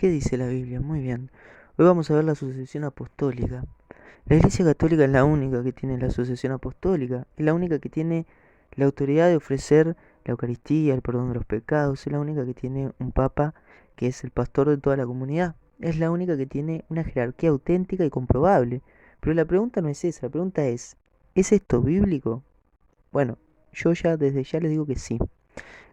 ¿Qué dice la Biblia? Muy bien. Hoy vamos a ver la sucesión apostólica. La Iglesia Católica es la única que tiene la sucesión apostólica, es la única que tiene la autoridad de ofrecer la Eucaristía, el perdón de los pecados, es la única que tiene un papa que es el pastor de toda la comunidad, es la única que tiene una jerarquía auténtica y comprobable. Pero la pregunta no es esa, la pregunta ¿es esto bíblico? Bueno, yo ya desde ya les digo que sí.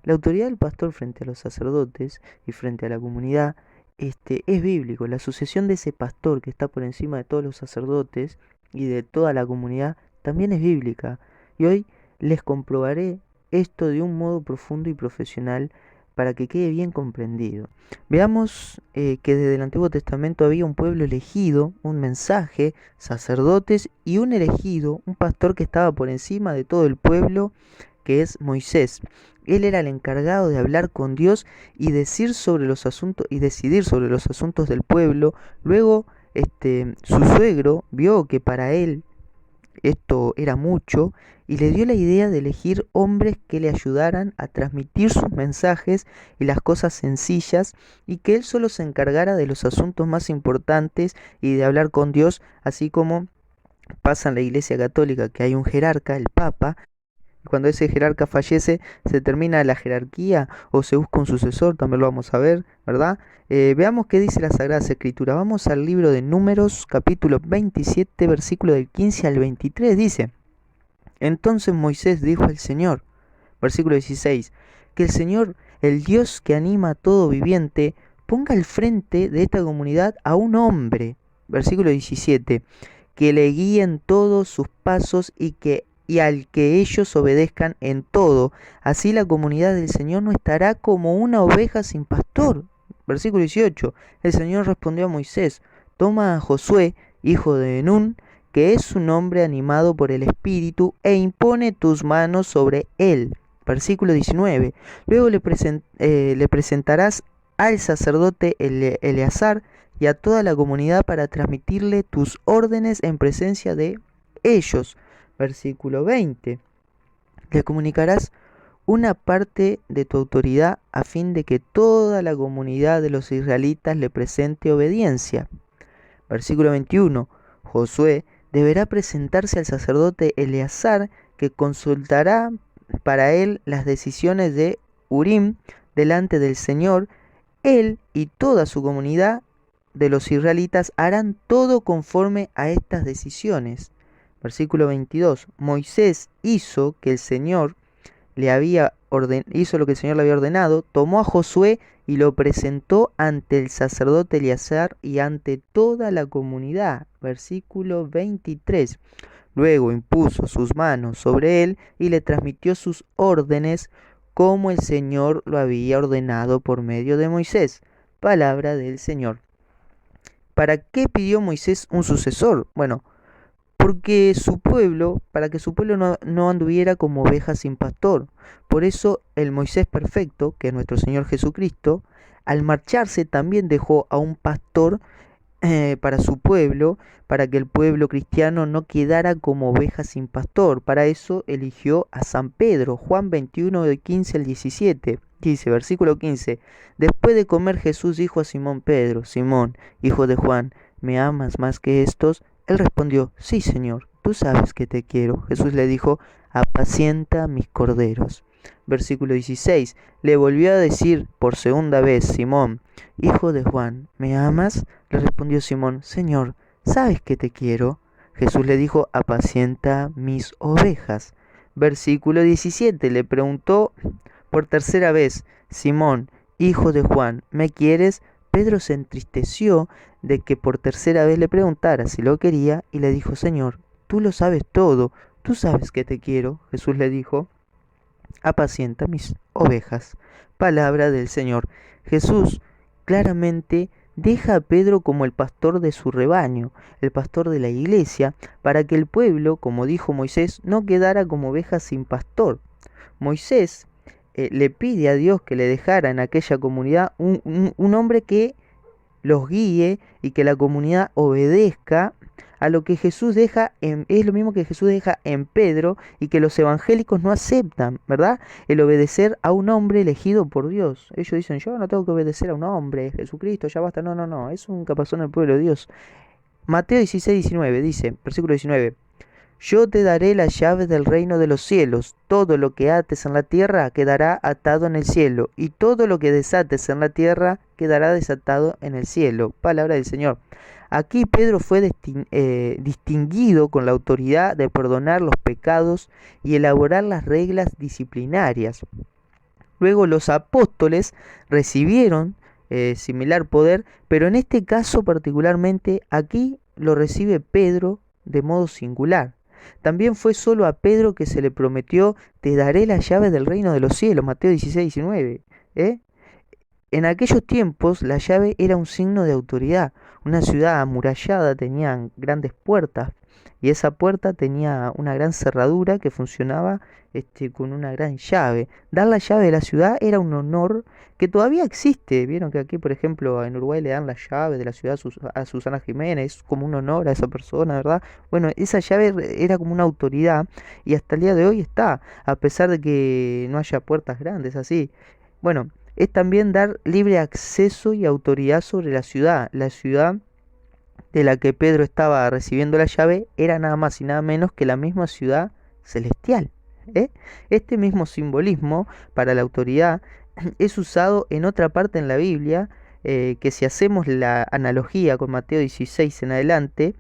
La autoridad del pastor frente a los sacerdotes y frente a la comunidad es bíblico. La sucesión de ese pastor que está por encima de todos los sacerdotes y de toda la comunidad también es bíblica. Y hoy les comprobaré esto de un modo profundo y profesional para que quede bien comprendido. Veamos que desde el Antiguo Testamento había un pueblo elegido, un mensaje, sacerdotes y un elegido, un pastor que estaba por encima de todo el pueblo, que es Moisés. Él era el encargado de hablar con Dios y decir sobre los asuntos y decidir sobre los asuntos del pueblo. Luego, su suegro vio que para él esto era mucho y le dio la idea de elegir hombres que le ayudaran a transmitir sus mensajes y las cosas sencillas, y que él solo se encargara de los asuntos más importantes y de hablar con Dios, así como pasa en la Iglesia Católica, que hay un jerarca, el Papa. Cuando ese jerarca fallece, se termina la jerarquía o se busca un sucesor, también lo vamos a ver, ¿verdad? Veamos qué dice la Sagrada Escritura. Vamos al libro de Números, capítulo 27, versículo del 15 al 23. Dice: Entonces Moisés dijo al Señor, versículo 16, que el Señor, el Dios que anima a todo viviente, ponga al frente de esta comunidad a un hombre, versículo 17, que le guíen todos sus pasos y al que ellos obedezcan en todo. Así la comunidad del Señor no estará como una oveja sin pastor. Versículo 18. El Señor respondió a Moisés: Toma a Josué, hijo de Nun, que es un hombre animado por el Espíritu, e impone tus manos sobre él. Versículo 19. Luego le presentarás al sacerdote Eleazar y a toda la comunidad para transmitirle tus órdenes en presencia de ellos. Versículo 20. Le comunicarás una parte de tu autoridad a fin de que toda la comunidad de los israelitas le presente obediencia. Versículo 21. Josué deberá presentarse al sacerdote Eleazar, que consultará para él las decisiones de Urim delante del Señor. Él y toda su comunidad de los israelitas harán todo conforme a estas decisiones. Versículo 22. Moisés hizo lo que el Señor le había ordenado, tomó a Josué y lo presentó ante el sacerdote Eleazar y ante toda la comunidad. Versículo 23. Luego impuso sus manos sobre él y le transmitió sus órdenes como el Señor lo había ordenado por medio de Moisés. Palabra del Señor. ¿Para qué pidió Moisés un sucesor? Bueno, para que su pueblo no anduviera como ovejas sin pastor. Por eso el Moisés perfecto, que es nuestro Señor Jesucristo, al marcharse también dejó a un pastor para su pueblo, para que el pueblo cristiano no quedara como ovejas sin pastor. Para eso eligió a San Pedro. Juan 21, de 15 al 17. Dice, versículo 15, después de comer Jesús dijo a Simón Pedro: Simón, hijo de Juan, ¿me amas más que estos? Él respondió: Sí, Señor, tú sabes que te quiero. Jesús le dijo: apacienta mis corderos. Versículo 16, le volvió a decir por segunda vez: Simón, hijo de Juan, ¿me amas? Le respondió Simón: Señor, sabes que te quiero. Jesús le dijo: apacienta mis ovejas. Versículo 17, le preguntó por tercera vez: Simón, hijo de Juan, ¿me quieres? Pedro se entristeció de que por tercera vez le preguntara si lo quería y le dijo: Señor, tú lo sabes todo, tú sabes que te quiero. Jesús le dijo: apacienta mis ovejas. Palabra del Señor. Jesús claramente deja a Pedro como el pastor de su rebaño, el pastor de la iglesia, para que el pueblo, como dijo Moisés, no quedara como ovejas sin pastor. Moisés le pide a Dios que le dejara en aquella comunidad un hombre que los guíe y que la comunidad obedezca a lo que Jesús deja es lo mismo que Jesús deja en Pedro y que los evangélicos no aceptan, ¿verdad? El obedecer a un hombre elegido por Dios. Ellos dicen, yo no tengo que obedecer a un hombre, Jesucristo, ya basta. No, no, no, eso nunca pasó en el pueblo de Dios. Mateo 16:19 dice, versículo 19. Yo te daré las llaves del reino de los cielos. Todo lo que ates en la tierra quedará atado en el cielo, y todo lo que desates en la tierra quedará desatado en el cielo. Palabra del Señor. Aquí Pedro fue distinguido con la autoridad de perdonar los pecados y elaborar las reglas disciplinarias. Luego los apóstoles recibieron similar poder, pero en este caso particularmente aquí lo recibe Pedro de modo singular. También fue solo a Pedro que se le prometió, te daré las llaves del reino de los cielos, Mateo 16:19. En aquellos tiempos la llave era un signo de autoridad. Una ciudad amurallada tenía grandes puertas y esa puerta tenía una gran cerradura que funcionaba con una gran llave. Dar la llave de la ciudad era un honor que todavía existe. Vieron que aquí, por ejemplo, en Uruguay le dan la llave de la ciudad a Susana Jiménez, como un honor a esa persona, ¿verdad? Bueno, esa llave era como una autoridad y hasta el día de hoy está, a pesar de que no haya puertas grandes así. Bueno, es también dar libre acceso y autoridad sobre la ciudad. La ciudad de la que Pedro estaba recibiendo la llave era nada más y nada menos que la misma ciudad celestial. Este mismo simbolismo para la autoridad es usado en otra parte en la Biblia, que si hacemos la analogía con Mateo 16 en adelante,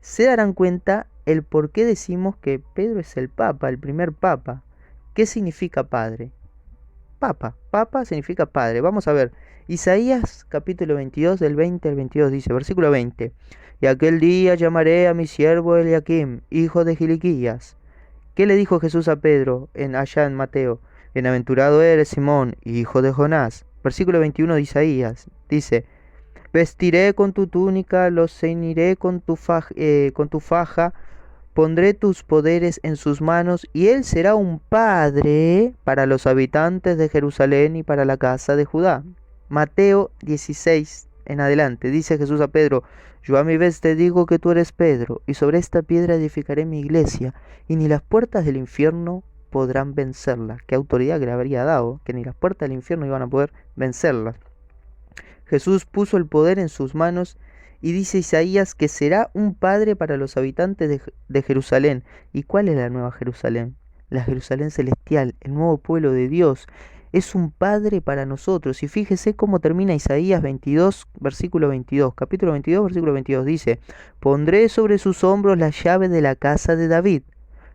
se darán cuenta el por qué decimos que Pedro es el Papa, el primer Papa. ¿Qué significa padre? Papa significa padre. Vamos a ver. Isaías capítulo 22 del 20 al 22 dice, versículo 20. Y aquel día llamaré a mi siervo Eliakim, hijo de Giliquías. ¿Qué le dijo Jesús a Pedro allá en Mateo? Bienaventurado eres, Simón, hijo de Jonás. Versículo 21 de Isaías dice, vestiré con tu túnica, los ceñiré con tu faja, pondré tus poderes en sus manos, y él será un padre para los habitantes de Jerusalén y para la casa de Judá. Mateo 16 en adelante, dice Jesús a Pedro, yo a mi vez te digo que tú eres Pedro, y sobre esta piedra edificaré mi iglesia, y ni las puertas del infierno podrán vencerla. Qué autoridad que le habría dado, que ni las puertas del infierno iban a poder vencerla. Jesús puso el poder en sus manos y dice Isaías que será un padre para los habitantes de Jerusalén. ¿Y cuál es la nueva Jerusalén? La Jerusalén celestial, el nuevo pueblo de Dios. Es un padre para nosotros. Y fíjese cómo termina Isaías 22, versículo 22. Capítulo 22, versículo 22 dice, pondré sobre sus hombros la llave de la casa de David.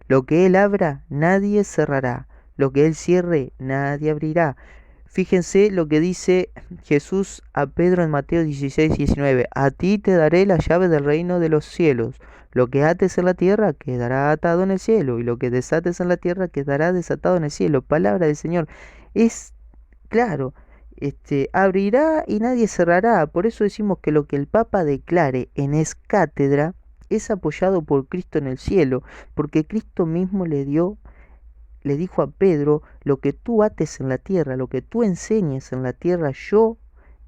Lo que él abra, nadie cerrará. Lo que él cierre, nadie abrirá. Fíjense lo que dice Jesús a Pedro en Mateo 16:19. A ti te daré la llave del reino de los cielos. Lo que ates en la tierra quedará atado en el cielo, y lo que desates en la tierra quedará desatado en el cielo. Palabra del Señor. Es claro, abrirá y nadie cerrará. Por eso decimos que lo que el Papa declare en es cátedra es apoyado por Cristo en el cielo, porque Cristo mismo le dijo a Pedro, lo que tú ates en la tierra, lo que tú enseñes en la tierra, yo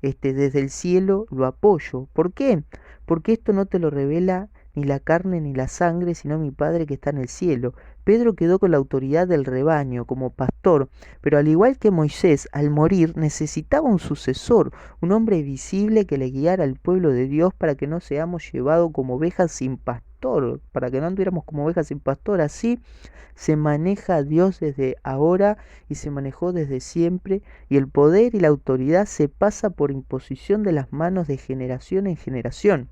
desde el cielo lo apoyo. ¿Por qué? Porque esto no te lo revela ni la carne ni la sangre, sino mi Padre que está en el cielo. Pedro quedó con la autoridad del rebaño como pastor, pero al igual que Moisés, al morir necesitaba un sucesor, un hombre visible que le guiara al pueblo de Dios para que no seamos llevados como ovejas sin pastor, para que no anduviéramos como ovejas sin pastor. Así se maneja a Dios desde ahora y se manejó desde siempre, y el poder y la autoridad se pasa por imposición de las manos de generación en generación.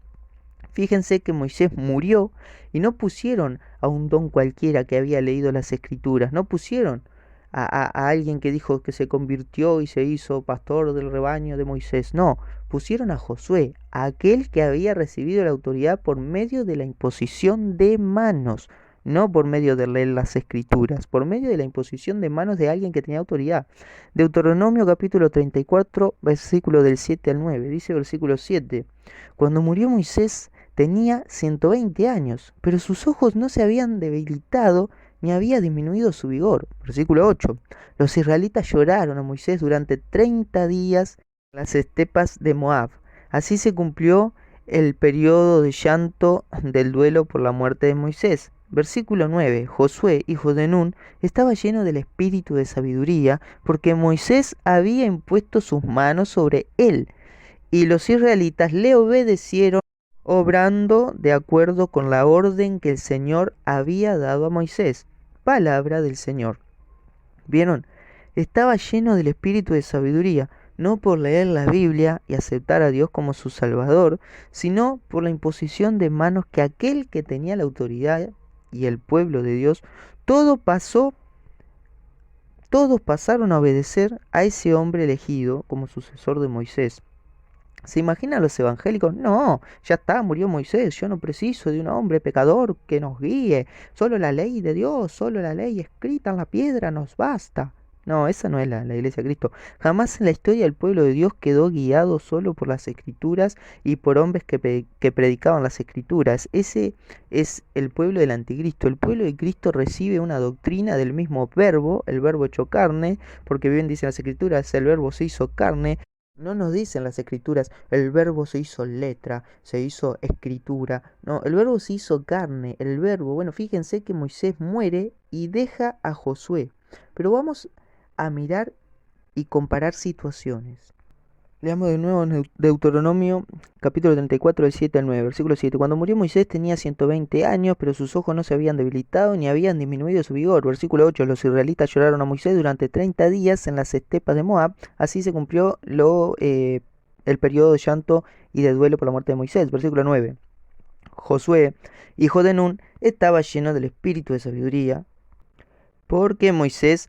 Fíjense que Moisés murió y no pusieron a un don cualquiera que había leído las escrituras, no pusieron a alguien que dijo que se convirtió y se hizo pastor del rebaño de Moisés, no, pusieron a Josué, a aquel que había recibido la autoridad por medio de la imposición de manos, no por medio de leer las escrituras, por medio de la imposición de manos de alguien que tenía autoridad. Deuteronomio capítulo 34, versículo del 7 al 9, dice versículo 7, cuando murió Moisés tenía 120 años, pero sus ojos no se habían debilitado ni había disminuido su vigor. Versículo 8. Los israelitas lloraron a Moisés durante 30 días en las estepas de Moab. Así se cumplió el periodo de llanto del duelo por la muerte de Moisés. Versículo 9. Josué, hijo de Nun, estaba lleno del espíritu de sabiduría, porque Moisés había impuesto sus manos sobre él, y los israelitas le obedecieron, obrando de acuerdo con la orden que el Señor había dado a Moisés. Palabra del Señor. ¿Vieron? Estaba lleno del espíritu de sabiduría, no por leer la Biblia y aceptar a Dios como su Salvador, sino por la imposición de manos que aquel que tenía la autoridad y el pueblo de Dios, todo pasó, todos pasaron a obedecer a ese hombre elegido como sucesor de Moisés. ¿Se imaginan los evangélicos? No, ya está, murió Moisés, yo no preciso de un hombre pecador que nos guíe, solo la ley de Dios, solo la ley escrita en la piedra nos basta. No, esa no es la iglesia de Cristo. Jamás en la historia el pueblo de Dios quedó guiado solo por las escrituras y por hombres que predicaban las escrituras. Ese es el pueblo del anticristo. El pueblo de Cristo recibe una doctrina del mismo verbo, el verbo hecho carne, porque bien dicen las escrituras, el verbo se hizo carne. No nos dicen las escrituras, el verbo se hizo letra, se hizo escritura. No, el verbo se hizo carne, el verbo. Bueno, fíjense que Moisés muere y deja a Josué. Pero vamos a mirar y comparar situaciones. Leamos de nuevo en Deuteronomio capítulo 34 del 7 al 9, versículo 7. Cuando murió Moisés tenía 120 años, pero sus ojos no se habían debilitado ni habían disminuido su vigor. Versículo 8. Los israelitas lloraron a Moisés durante 30 días en las estepas de Moab. Así se cumplió el periodo de llanto y de duelo por la muerte de Moisés. Versículo 9. Josué, hijo de Nun, estaba lleno del espíritu de sabiduría, porque Moisés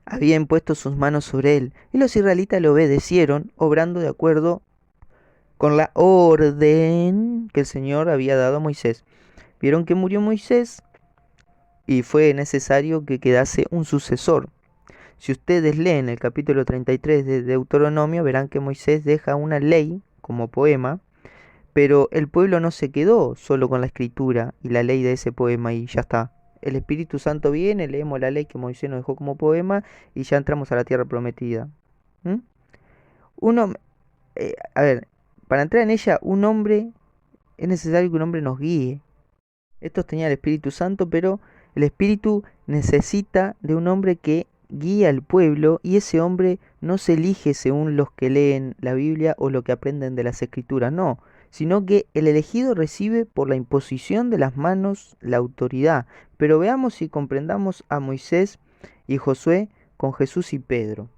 había impuesto sus manos sobre él, y los israelitas le obedecieron, obrando de acuerdo con la orden que el Señor había dado a Moisés. Vieron que murió Moisés y fue necesario que quedase un sucesor. Si ustedes leen el capítulo 33 de Deuteronomio, verán que Moisés deja una ley como poema, pero el pueblo no se quedó solo con la escritura y la ley de ese poema y ya está. El Espíritu Santo viene, leemos la ley que Moisés nos dejó como poema y ya entramos a la tierra prometida. ¿Mm? Uno, a ver, para entrar en ella, es necesario que un hombre nos guíe. Estos tenían el Espíritu Santo, pero el Espíritu necesita de un hombre que guíe al pueblo y ese hombre no se elige según los que leen la Biblia o lo que aprenden de las Escrituras, no, sino que el elegido recibe por la imposición de las manos la autoridad. Pero veamos y comprendamos a Moisés y Josué con Jesús y Pedro.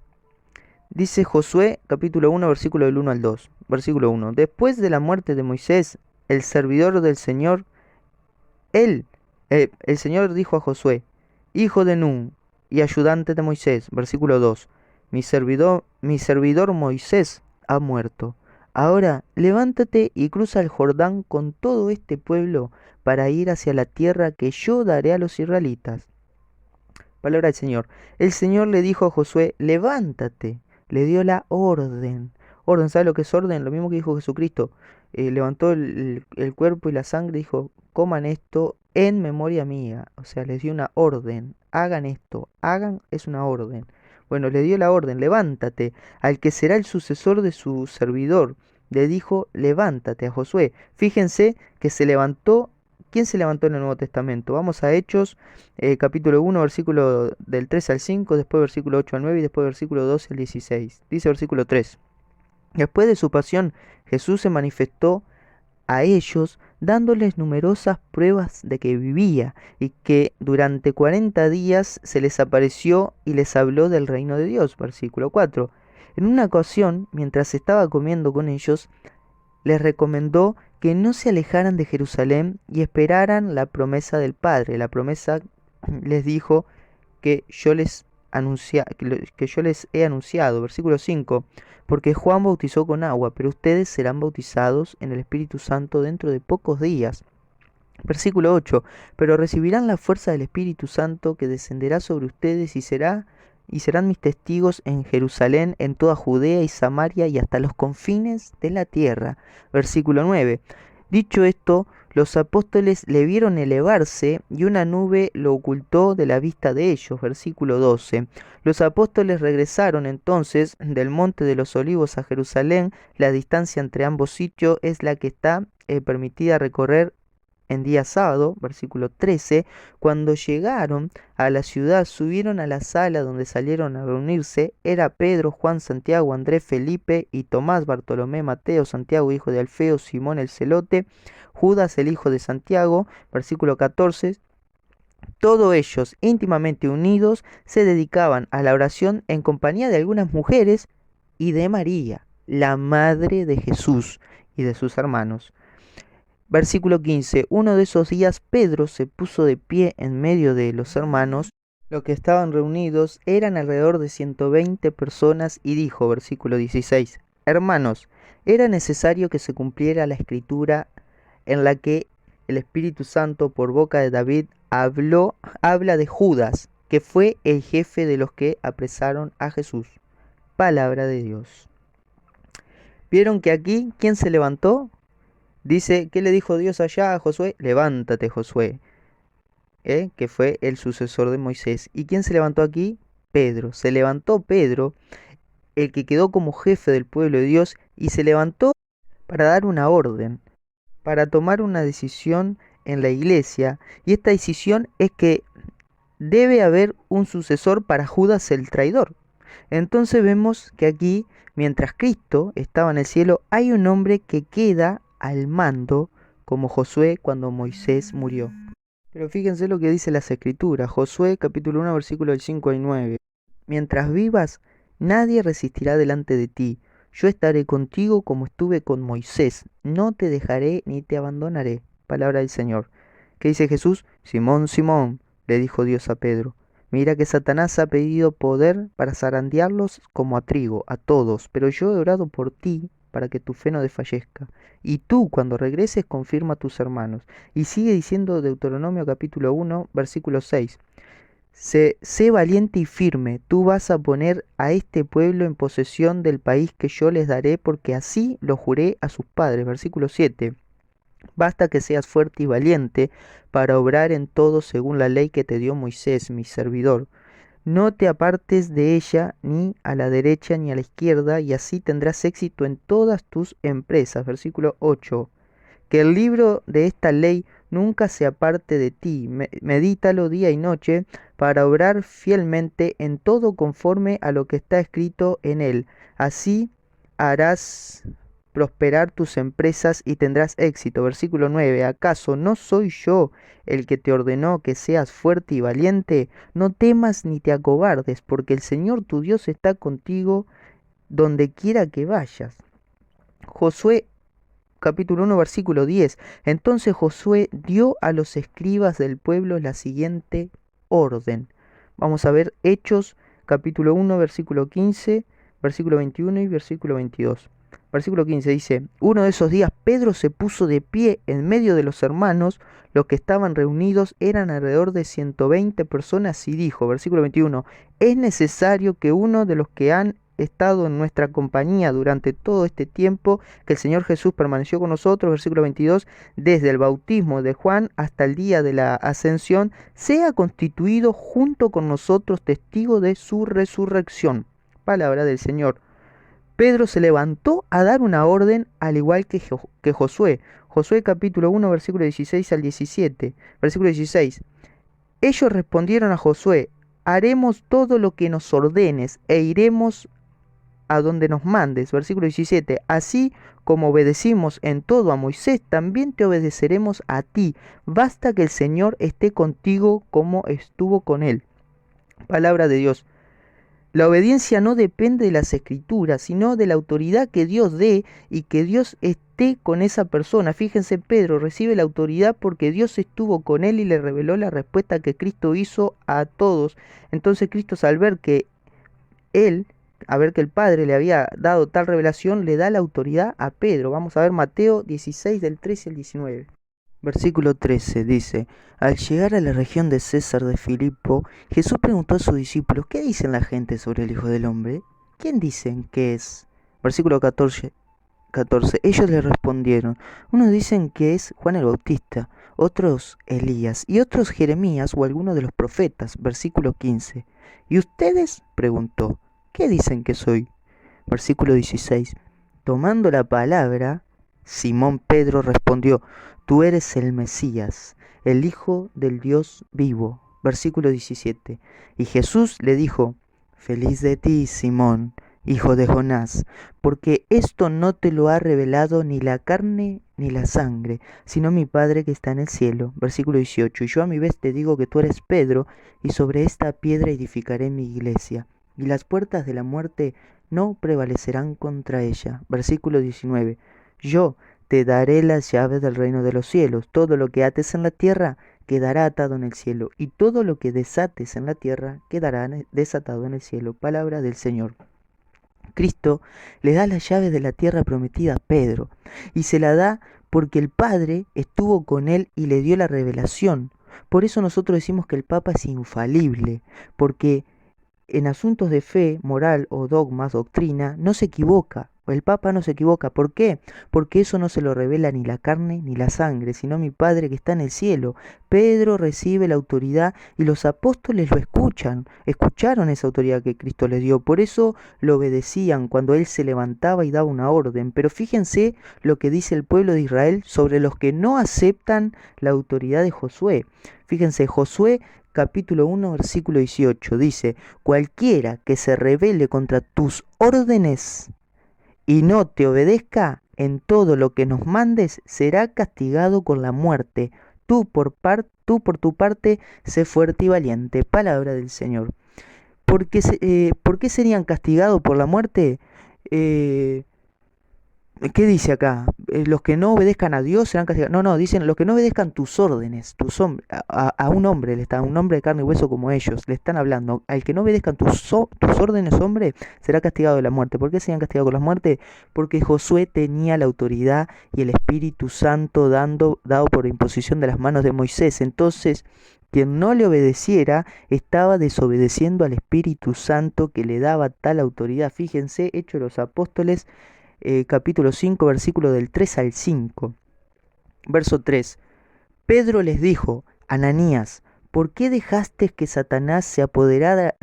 Dice Josué capítulo 1 versículo del 1 al 2. Versículo 1. Después de la muerte de Moisés, el servidor del Señor, el Señor dijo a Josué, hijo de Nun y ayudante de Moisés. Versículo 2. Mi servidor Moisés ha muerto. Ahora levántate y cruza el Jordán con todo este pueblo para ir hacia la tierra que yo daré a los israelitas. Palabra del Señor. El Señor le dijo a Josué, levántate. Le dio la orden. Orden, ¿sabe lo que es orden? Lo mismo que dijo Jesucristo. Levantó el cuerpo y la sangre y dijo, coman esto en memoria mía. O sea, les dio una orden. Hagan esto. Hagan es una orden. Bueno, le dio la orden, levántate. Al que será el sucesor de su servidor, le dijo, levántate a Josué. Fíjense que se levantó. ¿Quién se levantó en el Nuevo Testamento? Vamos a Hechos, capítulo 1, versículo del 3 al 5, después versículo 8 al 9 y después versículo 12 al 16. Dice versículo 3. Después de su pasión, Jesús se manifestó a ellos dándoles numerosas pruebas de que vivía y que durante 40 días se les apareció y les habló del reino de Dios. Versículo 4. En una ocasión, mientras estaba comiendo con ellos, les recomendó que no se alejaran de Jerusalén y esperaran la promesa del Padre. La promesa les dijo que yo les he anunciado. Versículo 5. Porque Juan bautizó con agua, pero ustedes serán bautizados en el Espíritu Santo dentro de pocos días. Versículo 8. Pero recibirán la fuerza del Espíritu Santo que descenderá sobre ustedes y serán mis testigos en Jerusalén, en toda Judea y Samaria y hasta los confines de la tierra. Versículo 9. Dicho esto, Los apóstoles le vieron elevarse y una nube lo ocultó de la vista de ellos. Versículo 12. Los apóstoles regresaron entonces del monte de los olivos a Jerusalén. La distancia entre ambos sitios es la que está permitida recorrer en día sábado, versículo 13, cuando llegaron a la ciudad, subieron a la sala donde salieron a reunirse. Era Pedro, Juan, Santiago, Andrés, Felipe y Tomás, Bartolomé, Mateo, Santiago, hijo de Alfeo, Simón el celote, Judas, el hijo de Santiago, versículo 14. Todos ellos, íntimamente unidos, se dedicaban a la oración en compañía de algunas mujeres y de María, la madre de Jesús y de sus hermanos. Versículo 15. Uno de esos días Pedro se puso de pie en medio de los hermanos. Los que estaban reunidos eran alrededor de 120 personas y dijo, versículo 16, Hermanos, era necesario que se cumpliera la escritura en la que el Espíritu Santo por boca de David habla de Judas, que fue el jefe de los que apresaron a Jesús. Palabra de Dios. ¿Vieron que aquí quién se levantó? Dice, ¿qué le dijo Dios allá a Josué? Levántate, Josué, que fue el sucesor de Moisés. ¿Y quién se levantó aquí? Pedro. Se levantó Pedro, el que quedó como jefe del pueblo de Dios, y se levantó para dar una orden, para tomar una decisión en la iglesia. Y esta decisión es que debe haber un sucesor para Judas el traidor. Entonces vemos que aquí, mientras Cristo estaba en el cielo, hay un hombre que queda al mando, como Josué cuando Moisés murió. Pero fíjense lo que dice las Escrituras, Josué capítulo 1 versículo del 5 al 9. Mientras vivas, nadie resistirá delante de ti. Yo estaré contigo como estuve con Moisés. No te dejaré ni te abandonaré. Palabra del Señor. ¿Qué dice Jesús? Simón, Simón, le dijo Dios a Pedro. Mira que Satanás ha pedido poder para zarandearlos como a trigo, a todos, pero yo he orado por ti para que tu fe no desfallezca. Y tú, cuando regreses, confirma a tus hermanos. Y sigue diciendo Deuteronomio capítulo 1, versículo 6. Sé valiente y firme, tú vas a poner a este pueblo en posesión del país que yo les daré, porque así lo juré a sus padres. Versículo 7. Basta que seas fuerte y valiente para obrar en todo según la ley que te dio Moisés, mi servidor. No te apartes de ella ni a la derecha ni a la izquierda, y así tendrás éxito en todas tus empresas. Versículo 8. Que el libro de esta ley nunca se aparte de ti. Medítalo día y noche para obrar fielmente en todo conforme a lo que está escrito en él. Así harás prosperar tus empresas y tendrás éxito. Versículo 9. ¿Acaso no soy yo el que te ordenó que seas fuerte y valiente? No temas ni te acobardes, porque el Señor tu Dios está contigo donde quiera que vayas. Josué capítulo 1 versículo 10. Entonces Josué dio a los escribas del pueblo la siguiente orden. Vamos a ver Hechos capítulo 1 versículo 15, versículo 21 y versículo 22. Versículo 15 dice, uno de esos días Pedro se puso de pie en medio de los hermanos, los que estaban reunidos eran alrededor de 120 personas y dijo, versículo 21, es necesario que uno de los que han estado en nuestra compañía durante todo este tiempo que el Señor Jesús permaneció con nosotros, versículo 22, desde el bautismo de Juan hasta el día de la ascensión, sea constituido junto con nosotros testigo de su resurrección. Palabra del Señor. Pedro se levantó a dar una orden al igual que Josué. Josué capítulo 1 versículo 16 al 17. Versículo 16. Ellos respondieron a Josué, haremos todo lo que nos ordenes e iremos a donde nos mandes. Versículo 17. Así como obedecimos en todo a Moisés, también te obedeceremos a ti. Basta que el Señor esté contigo como estuvo con él. Palabra de Dios. La obediencia no depende de las escrituras, sino de la autoridad que Dios dé y que Dios esté con esa persona. Fíjense, Pedro recibe la autoridad porque Dios estuvo con él y le reveló la respuesta que Cristo hizo a todos. Entonces Cristo, al ver que el Padre le había dado tal revelación, le da la autoridad a Pedro. Vamos a ver Mateo 16 del 13 al 19. Versículo 13 dice, al llegar a la región de César de Filipo, Jesús preguntó a sus discípulos, ¿qué dicen la gente sobre el Hijo del Hombre? ¿Quién dicen que es? Versículo 14 14. Ellos le respondieron, unos dicen que es Juan el Bautista, otros Elías y otros Jeremías o alguno de los profetas. Versículo 15. ¿Y ustedes? Preguntó, ¿qué dicen que soy? Versículo 16. Tomando la palabra, Simón Pedro respondió, tú eres el Mesías, el Hijo del Dios vivo. Versículo 17. Y Jesús le dijo, feliz de ti, Simón, hijo de Jonás, porque esto no te lo ha revelado ni la carne ni la sangre, sino mi Padre que está en el cielo. Versículo 18. Y yo a mi vez te digo que tú eres Pedro, y sobre esta piedra edificaré mi iglesia, y las puertas de la muerte no prevalecerán contra ella. Versículo 19. Yo te daré las llaves del reino de los cielos. Todo lo que ates en la tierra quedará atado en el cielo, y todo lo que desates en la tierra quedará desatado en el cielo. Palabra del Señor. Cristo le da las llaves de la tierra prometida a Pedro, y se la da porque el Padre estuvo con él y le dio la revelación. Por eso nosotros decimos que el Papa es infalible, porque en asuntos de fe, moral o dogmas, doctrina, no se equivoca. El Papa no se equivoca. ¿Por qué? Porque eso no se lo revela ni la carne ni la sangre, sino mi Padre que está en el cielo. Pedro recibe la autoridad y los apóstoles lo escuchan. Escucharon esa autoridad que Cristo les dio. Por eso lo obedecían cuando Él se levantaba y daba una orden. Pero fíjense lo que dice el pueblo de Israel sobre los que no aceptan la autoridad de Josué. Fíjense, Josué capítulo 1, versículo 18, dice, cualquiera que se rebele contra tus órdenes y no te obedezca en todo lo que nos mandes, será castigado con la muerte. Tú por tu parte, sé fuerte y valiente. Palabra del Señor. ¿Por qué serían castigados por la muerte? Eh, ¿Qué dice acá? Los que no obedezcan a Dios serán castigados. No, dicen los que no obedezcan tus órdenes, a un hombre, a un hombre de carne y hueso como ellos, le están hablando. Al que no obedezcan tus órdenes, hombre, será castigado de la muerte. ¿Por qué serían castigados con la muerte? Porque Josué tenía la autoridad y el Espíritu Santo dado por imposición de las manos de Moisés. Entonces, quien no le obedeciera estaba desobedeciendo al Espíritu Santo que le daba tal autoridad. Fíjense, Hechos de los Apóstoles, capítulo 5, versículo del 3 al 5. Verso 3. Pedro les dijo, Ananías, ¿por qué dejaste que Satanás se apoderara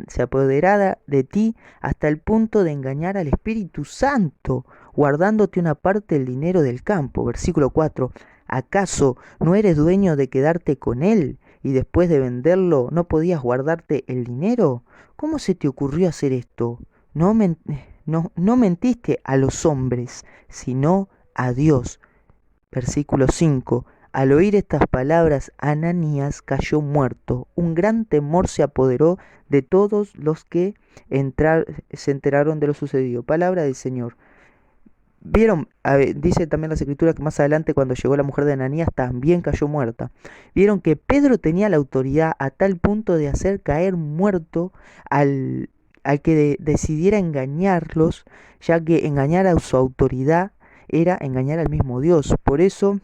de ti hasta el punto de engañar al Espíritu Santo, guardándote una parte del dinero del campo? Versículo 4. ¿Acaso no eres dueño de quedarte con él y después de venderlo no podías guardarte el dinero? ¿Cómo se te ocurrió hacer esto? No mentiste a los hombres, sino a Dios. Versículo 5. Al oír estas palabras, Ananías cayó muerto. Un gran temor se apoderó de todos los que se enteraron de lo sucedido. Palabra del Señor. Vieron, dice también las escrituras que más adelante cuando llegó la mujer de Ananías también cayó muerta. Vieron que Pedro tenía la autoridad a tal punto de hacer caer muerto al que decidiera engañarlos, ya que engañar a su autoridad era engañar al mismo Dios. Por eso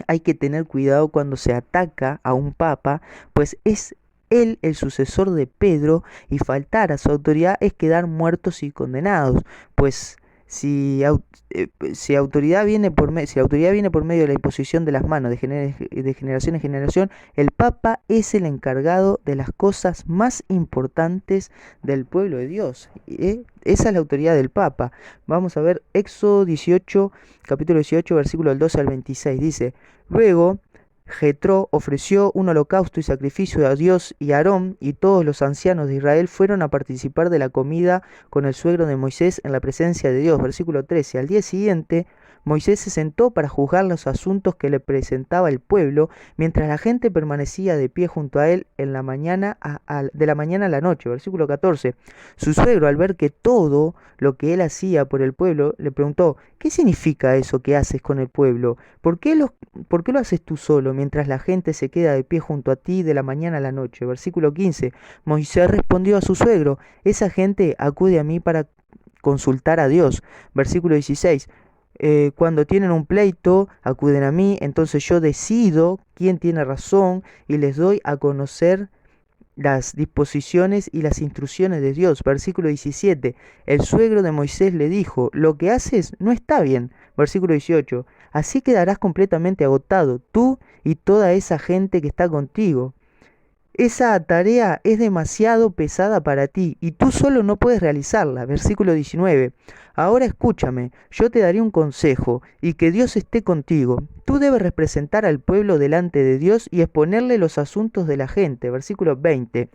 hay que tener cuidado cuando se ataca a un papa, pues es él el sucesor de Pedro y faltar a su autoridad es quedar muertos y condenados, pues si la autoridad viene por medio de la imposición de las manos de generación en generación, el Papa es el encargado de las cosas más importantes del pueblo de Dios. Esa es la autoridad del Papa. Vamos a ver Éxodo 18, capítulo 18, versículo del 12 al 26. Dice, luego Jetro ofreció un holocausto y sacrificio a Dios, y Aarón y todos los ancianos de Israel fueron a participar de la comida con el suegro de Moisés en la presencia de Dios. Versículo 13. Al día siguiente, Moisés se sentó para juzgar los asuntos que le presentaba el pueblo, mientras la gente permanecía de pie junto a él en la mañana de la mañana a la noche. Versículo 14. Su suegro, al ver que todo lo que él hacía por el pueblo, le preguntó, ¿qué significa eso que haces con el pueblo? ¿Por qué lo haces tú solo mientras la gente se queda de pie junto a ti de la mañana a la noche? Versículo 15. Moisés respondió a su suegro, esa gente acude a mí para consultar a Dios. Versículo 16. Cuando tienen un pleito, acuden a mí, entonces yo decido quién tiene razón y les doy a conocer las disposiciones y las instrucciones de Dios. Versículo 17. El suegro de Moisés le dijo, lo que haces no está bien. Versículo 18. Así quedarás completamente agotado, tú y toda esa gente que está contigo. Esa tarea es demasiado pesada para ti y tú solo no puedes realizarla. Versículo 19. Ahora escúchame, yo te daré un consejo y que Dios esté contigo. Tú debes representar al pueblo delante de Dios y exponerle los asuntos de la gente. Versículo 20.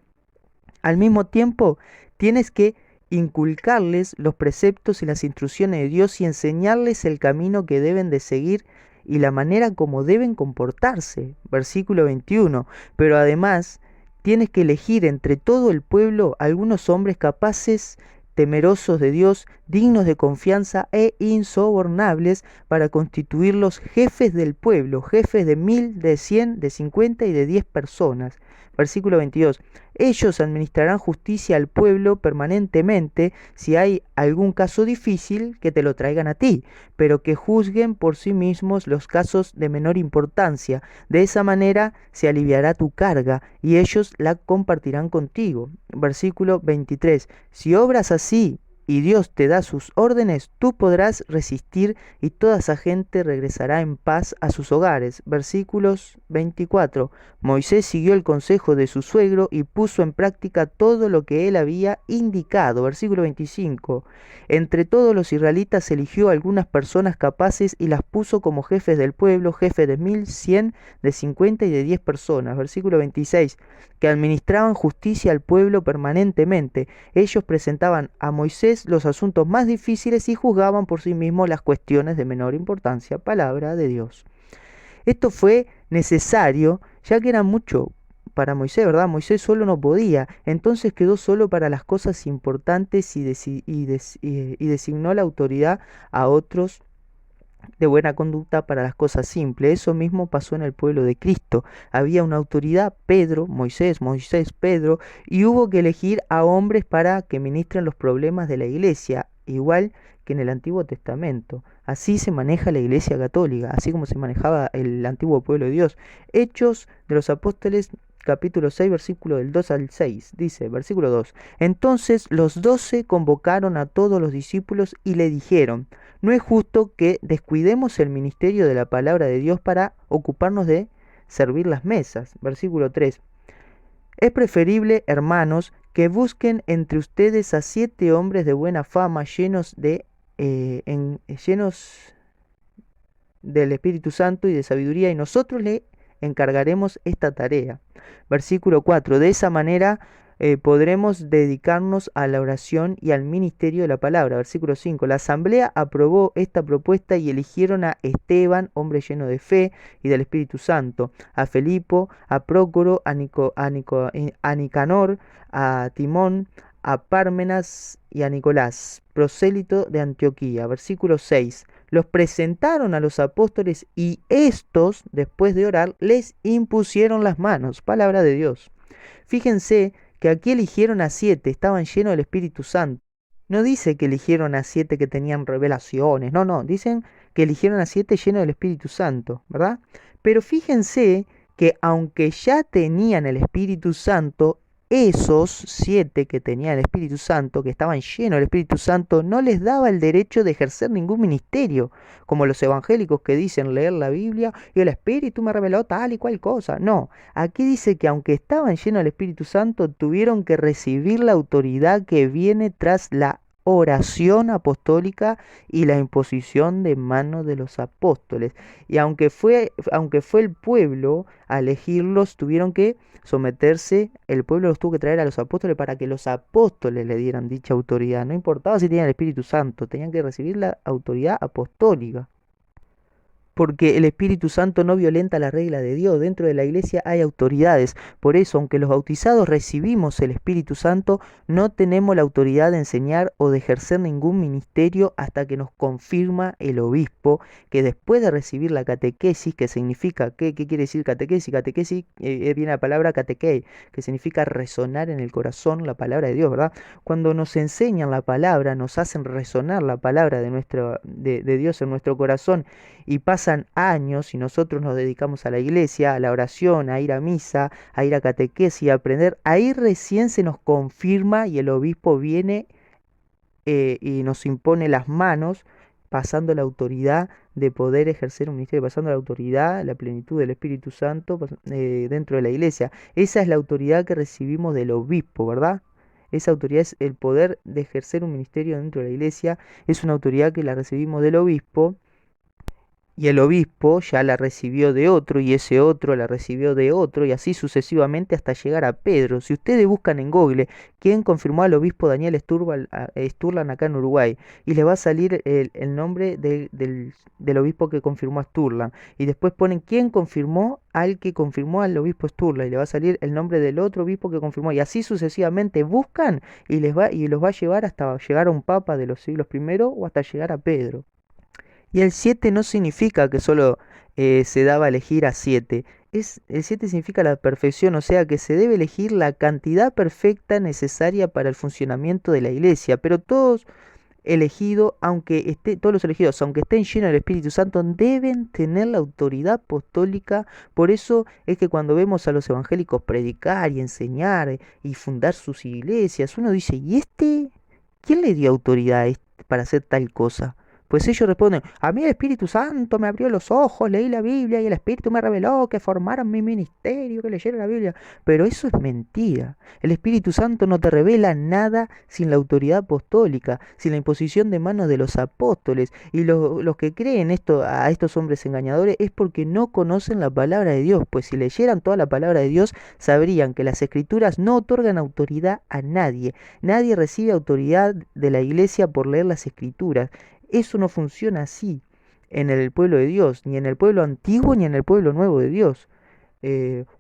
Al mismo tiempo, tienes que inculcarles los preceptos y las instrucciones de Dios y enseñarles el camino que deben de seguir y la manera como deben comportarse. Versículo 21. Pero además, tienes que elegir entre todo el pueblo algunos hombres capaces, temerosos de Dios, dignos de confianza e insobornables para constituirlos jefes del pueblo, jefes de 1000, de 100, de 50 y de 10 personas. Versículo 22. Ellos administrarán justicia al pueblo permanentemente. Si hay algún caso difícil, que te lo traigan a ti, pero que juzguen por sí mismos los casos de menor importancia. De esa manera se aliviará tu carga y ellos la compartirán contigo. Versículo 23. Si obras así y Dios te da sus órdenes, tú podrás resistir y toda esa gente regresará en paz a sus hogares. Versículos 24. Moisés siguió el consejo de su suegro y puso en práctica todo lo que él había indicado. Versículo 25. Entre todos los israelitas eligió algunas personas capaces y las puso como jefes del pueblo, jefes de 1000, 100, de 50 y de 10 personas. Versículo 26. Que administraban justicia al pueblo permanentemente. Ellos presentaban a Moisés los asuntos más difíciles y juzgaban por sí mismos las cuestiones de menor importancia. Palabra de Dios. Esto fue necesario, ya que era mucho para Moisés, ¿verdad? Moisés solo no podía, entonces quedó solo para las cosas importantes y designó la autoridad a otros de buena conducta para las cosas simples. Eso mismo pasó en el pueblo de Cristo. Había una autoridad, Pedro, Moisés, Pedro, y hubo que elegir a hombres para que ministren los problemas de la iglesia, igual que en el Antiguo Testamento. Así se maneja la Iglesia Católica, así como se manejaba el antiguo pueblo de Dios. Hechos de los Apóstoles, capítulo 6, versículo del 2 al 6. Dice, versículo 2. Entonces los 12 convocaron a todos los discípulos y le dijeron, no es justo que descuidemos el ministerio de la palabra de Dios para ocuparnos de servir las mesas. Versículo 3. Es preferible, hermanos, que busquen entre ustedes a 7 hombres de buena fama, llenos del Espíritu Santo y de sabiduría, y nosotros le encargaremos esta tarea. Versículo 4. De esa manera podremos dedicarnos a la oración y al ministerio de la palabra. Versículo 5. La asamblea aprobó esta propuesta y eligieron a Esteban, hombre lleno de fe y del Espíritu Santo, a Felipo, a Prócoro, a Nicanor, a Timón, a Pármenas y a Nicolás, prosélito de Antioquía. Versículo 6. Los presentaron a los apóstoles y estos, después de orar, les impusieron las manos. Palabra de Dios. Fíjense que aquí eligieron a 7, estaban llenos del Espíritu Santo. No dice que eligieron a 7 que tenían revelaciones, no, dicen que eligieron a 7 llenos del Espíritu Santo, ¿verdad? Pero fíjense que aunque ya tenían el Espíritu Santo, esos 7 que tenían el Espíritu Santo, que estaban llenos del Espíritu Santo, no les daba el derecho de ejercer ningún ministerio, como los evangélicos que dicen leer la Biblia y el Espíritu me reveló tal y cual cosa. No, aquí dice que aunque estaban llenos del Espíritu Santo, tuvieron que recibir la autoridad que viene tras la oración apostólica y la imposición de manos de los apóstoles. Y aunque fue el pueblo a elegirlos, tuvieron que someterse, el pueblo los tuvo que traer a los apóstoles para que los apóstoles le dieran dicha autoridad. No importaba si tenían el Espíritu Santo, tenían que recibir la autoridad apostólica. Porque el Espíritu Santo no violenta la regla de Dios. Dentro de la iglesia hay autoridades. Por eso, aunque los bautizados recibimos el Espíritu Santo, no tenemos la autoridad de enseñar o de ejercer ningún ministerio hasta que nos confirma el obispo, que después de recibir la catequesis, que significa, ¿qué quiere decir catequesis? Catequesis viene la palabra catequei, que significa resonar en el corazón la palabra de Dios, ¿verdad? Cuando nos enseñan la palabra, nos hacen resonar la palabra de Dios en nuestro corazón y pasa pasan años y nosotros nos dedicamos a la iglesia, a la oración, a ir a misa, a ir a catequesis, a aprender, ahí recién se nos confirma y el obispo viene y nos impone las manos, pasando la autoridad de poder ejercer un ministerio, pasando la autoridad, la plenitud del Espíritu Santo dentro de la iglesia. Esa es la autoridad que recibimos del obispo, ¿verdad? Esa autoridad es el poder de ejercer un ministerio dentro de la iglesia, es una autoridad que la recibimos del obispo y el obispo ya la recibió de otro y ese otro la recibió de otro y así sucesivamente hasta llegar a Pedro. Si ustedes buscan en Google quién confirmó al obispo Daniel Sturlan acá en Uruguay y le va a salir el nombre del obispo que confirmó a Sturlan y después ponen quién confirmó al que confirmó al obispo Sturlan y le va a salir el nombre del otro obispo que confirmó y así sucesivamente buscan y los va a llevar hasta llegar a un papa de los siglos primero o hasta llegar a Pedro. Y el 7 no significa que solo se daba a elegir a 7. El 7 significa la perfección, o sea que se debe elegir la cantidad perfecta necesaria para el funcionamiento de la iglesia. Pero todos todos los elegidos, aunque estén llenos del Espíritu Santo, deben tener la autoridad apostólica. Por eso es que cuando vemos a los evangélicos predicar y enseñar y fundar sus iglesias, uno dice, ¿y este? ¿Quién le dio autoridad para hacer tal cosa? Pues ellos responden, a mí el Espíritu Santo me abrió los ojos, leí la Biblia y el Espíritu me reveló que formaran mi ministerio, que leyera la Biblia. Pero eso es mentira. El Espíritu Santo no te revela nada sin la autoridad apostólica, sin la imposición de manos de los apóstoles. Y los que creen esto a estos hombres engañadores es porque no conocen la palabra de Dios. Pues si leyeran toda la palabra de Dios, sabrían que las Escrituras no otorgan autoridad a nadie. Nadie recibe autoridad de la iglesia por leer las Escrituras. Eso no funciona así en el pueblo de Dios, ni en el pueblo antiguo ni en el pueblo nuevo de Dios.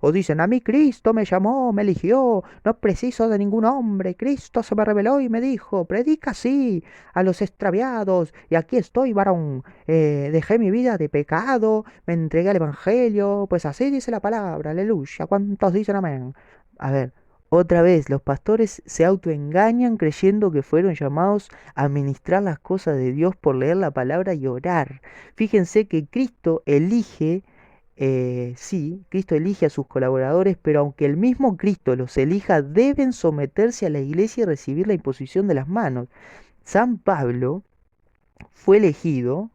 O dicen, a mí Cristo me llamó, me eligió, no preciso de ningún hombre, Cristo se me reveló y me dijo, predica así a los extraviados, y aquí estoy, varón, dejé mi vida de pecado, me entregué al Evangelio, pues así dice la palabra, aleluya, ¿cuántos dicen amén? A ver. Otra vez, los pastores se autoengañan creyendo que fueron llamados a ministrar las cosas de Dios por leer la palabra y orar. Fíjense que Cristo elige, sí, Cristo elige a sus colaboradores, pero aunque el mismo Cristo los elija, deben someterse a la iglesia y recibir la imposición de las manos. San Pablo fue elegido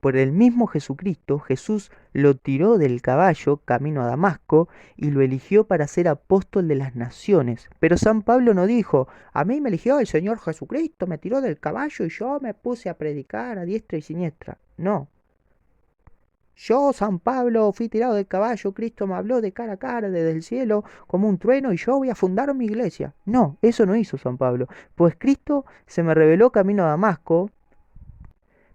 por el mismo Jesucristo. Jesús lo tiró del caballo camino a Damasco y lo eligió para ser apóstol de las naciones. Pero San Pablo no dijo, a mí me eligió el Señor Jesucristo, me tiró del caballo y yo me puse a predicar a diestra y siniestra. No. Yo, San Pablo, fui tirado del caballo, Cristo me habló de cara a cara desde el cielo como un trueno y yo voy a fundar mi iglesia. No, eso no hizo San Pablo, pues Cristo se me reveló camino a Damasco,